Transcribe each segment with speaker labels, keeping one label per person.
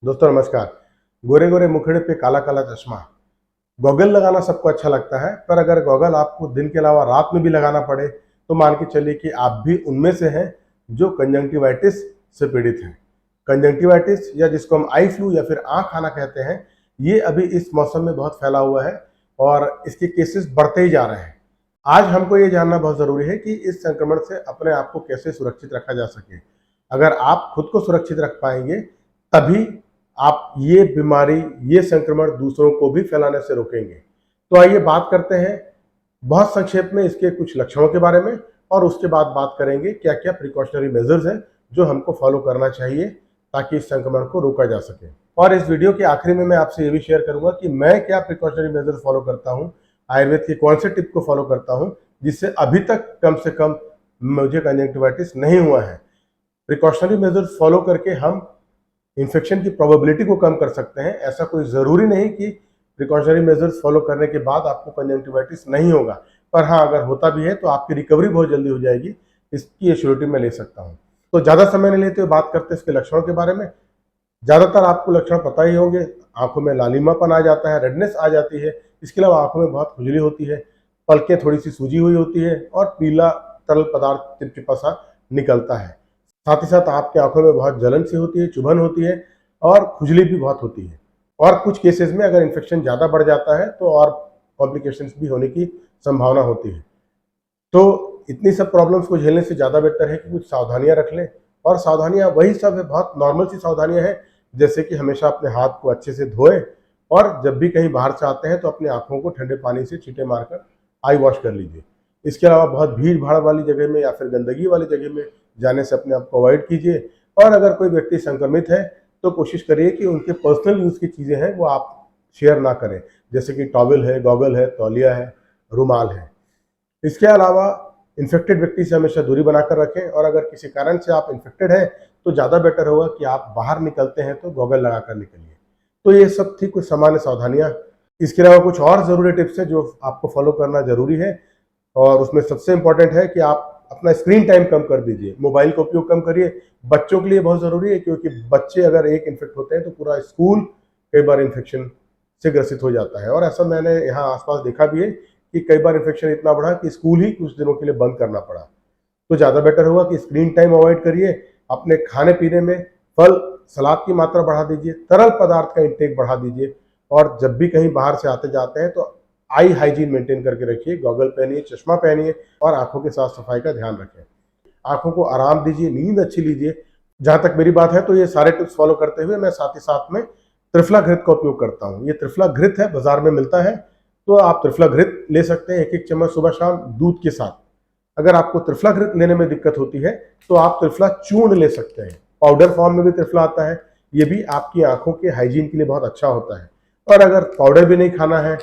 Speaker 1: दोस्तों नमस्कार। गोरे गोरे मुखड़े पे काला काला चश्मा। गॉगल लगाना सबको अच्छा लगता है, पर अगर गॉगल आपको दिन के अलावा रात में भी लगाना पड़े तो मान के चलिए कि आप भी उनमें से हैं जो कंजंक्टिवाइटिस से पीड़ित हैं। कंजंक्टिवाइटिस या जिसको हम आई फ्लू या फिर आँख आना कहते हैं, ये अभी इस मौसम में बहुत फैला हुआ है और इसके केसेस बढ़ते ही जा रहे हैं। आज हमको ये जानना बहुत ज़रूरी है कि इस संक्रमण से अपने आप को कैसे सुरक्षित रखा जा सके। अगर आप खुद को सुरक्षित रख पाएंगे तभी आप ये बीमारी, ये संक्रमण दूसरों को भी फैलाने से रोकेंगे। तो आइए बात करते हैं बहुत संक्षेप में इसके कुछ लक्षणों के बारे में और उसके बाद बात करेंगे क्या क्या प्रिकॉशनरी मेजर्स हैं जो हमको फॉलो करना चाहिए ताकि इस संक्रमण को रोका जा सके। और इस वीडियो के आखिरी में मैं आपसे ये भी शेयर करूंगा कि मैं क्या प्रिकॉशनरी मेजर्स फॉलो करता हूँ, आयुर्वेद के कौन से टिप को फॉलो करता हूँ जिससे अभी तक कम से कम मुझे कंजंक्टिवाइटिस नहीं हुआ है। प्रिकॉशनरी मेजर्स फॉलो करके हम इन्फेक्शन की प्रोबेबिलिटी को कम कर सकते हैं। ऐसा कोई ज़रूरी नहीं कि प्रिकॉशनरी मेजर्स फॉलो करने के बाद आपको कंजंक्टिवाइटिस नहीं होगा, पर हाँ अगर होता भी है तो आपकी रिकवरी बहुत जल्दी हो जाएगी, इसकी एश्योरिटी मैं ले सकता हूँ। तो ज़्यादा समय नहीं लेते हुए बात करते हैं इसके लक्षणों के बारे में। ज़्यादातर आपको लक्षण पता ही होंगे। आंखों में लालिमापन आ जाता है, रेडनेस आ जाती है, इसके अलावा आंखों में बहुत खुजली होती है, पलकें थोड़ी सी सूजी हुई होती है और पीला तरल पदार्थ चिपचिपा सा निकलता है। साथ ही साथ आपकी आंखों में बहुत जलन सी होती है, चुभन होती है और खुजली भी बहुत होती है। और कुछ केसेस में अगर इन्फेक्शन ज़्यादा बढ़ जाता है तो और कॉम्प्लिकेशंस भी होने की संभावना होती है। तो इतनी सब प्रॉब्लम्स को झेलने से ज़्यादा बेहतर है कि कुछ सावधानियां रख लें। और सावधानियां वही सब है, बहुत नॉर्मल सी सावधानियां हैं, जैसे कि हमेशा अपने हाथ को अच्छे से धोएं और जब भी कहीं बाहर से आते हैं तो अपनी आंखों को ठंडे पानी से छींटे मारकर आई वॉश कर लीजिए। इसके अलावा बहुत भीड़ भाड़ वाली जगह में या फिर गंदगी वाली जगह में जाने से अपने आप को अवॉइड कीजिए। और अगर कोई व्यक्ति संक्रमित है तो कोशिश करिए कि उनके पर्सनल यूज़ की चीज़ें हैं वो आप शेयर ना करें, जैसे कि टॉवल है, गॉगल है, तौलिया है, रुमाल है। इसके अलावा इन्फेक्टेड व्यक्ति से हमेशा दूरी बनाकर रखें और अगर किसी कारण से आप इन्फेक्टेड हैं तो ज़्यादा बेटर होगा कि आप बाहर निकलते हैं तो गॉगल लगाकर निकलिए। तो ये सब थी कुछ सामान्य सावधानियाँ। इसके अलावा कुछ और ज़रूरी टिप्स हैं जो आपको फॉलो करना ज़रूरी है और उसमें सबसे इम्पॉर्टेंट है कि आप अपना स्क्रीन टाइम कम कर दीजिए, मोबाइल का उपयोग कम करिए। बच्चों के लिए बहुत ज़रूरी है क्योंकि बच्चे अगर एक इन्फेक्ट होते हैं तो पूरा स्कूल कई बार इन्फेक्शन से ग्रसित हो जाता है। और ऐसा मैंने यहाँ आसपास देखा भी है कि कई बार इन्फेक्शन इतना बढ़ा कि स्कूल ही कुछ दिनों के लिए बंद करना पड़ा। तो ज़्यादा बेटर होगा कि स्क्रीन टाइम अवॉइड करिए। अपने खाने पीने में फल सलाद की मात्रा बढ़ा दीजिए, तरल पदार्थ का इंटेक बढ़ा दीजिए और जब भी कहीं बाहर से आते जाते हैं तो आई हाइजीन मेंटेन करके रखिए। गॉगल पहनिए, चश्मा पहनिए और आंखों की साफ सफाई का ध्यान रखें। आंखों को आराम दीजिए, नींद अच्छी लीजिए। जहाँ तक मेरी बात है तो ये सारे टिप्स फॉलो करते हुए मैं साथ ही साथ में त्रिफला घृत का उपयोग करता हूँ। ये त्रिफला घृत है, बाजार में मिलता है, तो आप त्रिफला घृत ले सकते हैं 1-1 चम्मच सुबह शाम दूध के साथ। अगर आपको त्रिफला घृत लेने में दिक्कत होती है तो आप त्रिफला चूर्ण ले सकते हैं। पाउडर फॉर्म में भी त्रिफला आता है, ये भी आपकी आंखों के हाइजीन के लिए बहुत अच्छा होता है। और अगर पाउडर भी नहीं खाना है,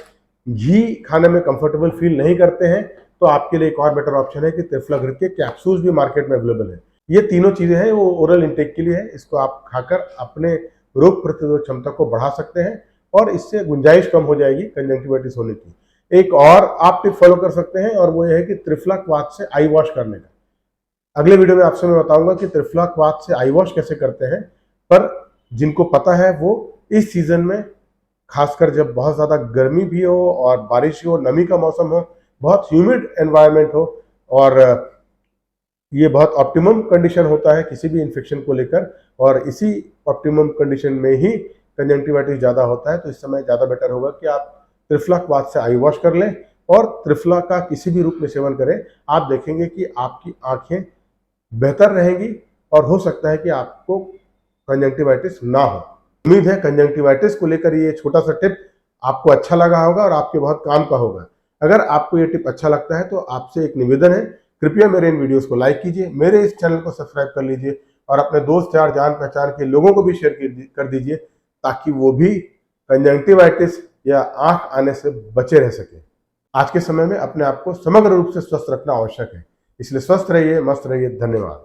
Speaker 1: घी खाने में कंफर्टेबल फील नहीं करते हैं, तो आपके लिए एक और बेटर ऑप्शन है कि त्रिफला घृत के कैप्सूल्स भी मार्केट में अवेलेबल है। ये तीनों चीजें हैं वो ओरल इंटेक के लिए है। इसको आप खाकर अपने रोग प्रतिरोधक क्षमता को बढ़ा सकते हैं और इससे गुंजाइश कम हो जाएगी कंजंक्टिवाइटिस होने की। एक और आप टिप फॉलो कर सकते हैं और वो ये है कि त्रिफला क्वाथ से आई वॉश करने का। अगले वीडियो में आपसे मैं बताऊंगा कि त्रिफला क्वाथ से आई वॉश कैसे करते हैं, पर जिनको पता है वो इस सीजन में, खासकर जब बहुत ज़्यादा गर्मी भी हो और बारिश हो, नमी का मौसम हो, बहुत ह्यूमिड एनवायरनमेंट हो और ये बहुत ऑप्टिमम कंडीशन होता है किसी भी इन्फेक्शन को लेकर और इसी ऑप्टिमम कंडीशन में ही कंजंक्टिवाइटिस ज़्यादा होता है। तो इस समय ज़्यादा बेटर होगा कि आप त्रिफला क्वाथ से आई वॉश कर लें और त्रिफला का किसी भी रूप में सेवन करें। आप देखेंगे कि आपकी आंखें बेहतर रहेंगी और हो सकता है कि आपको कंजंक्टिवाइटिस ना हो। उम्मीद है कंजंक्टिवाइटिस को लेकर ये छोटा सा टिप आपको अच्छा लगा होगा और आपके बहुत काम का होगा। अगर आपको ये टिप अच्छा लगता है तो आपसे एक निवेदन है, कृपया मेरे इन वीडियोस को लाइक कीजिए, मेरे इस चैनल को सब्सक्राइब कर लीजिए और अपने दोस्त यार जान पहचान के लोगों को भी शेयर कर दीजिए ताकि वो भी कंजंक्टिवाइटिस या आंख आने से बचे रह सके। आज के समय में अपने आप को समग्र रूप से स्वस्थ रखना आवश्यक है, इसलिए स्वस्थ रहिए, मस्त रहिए। धन्यवाद।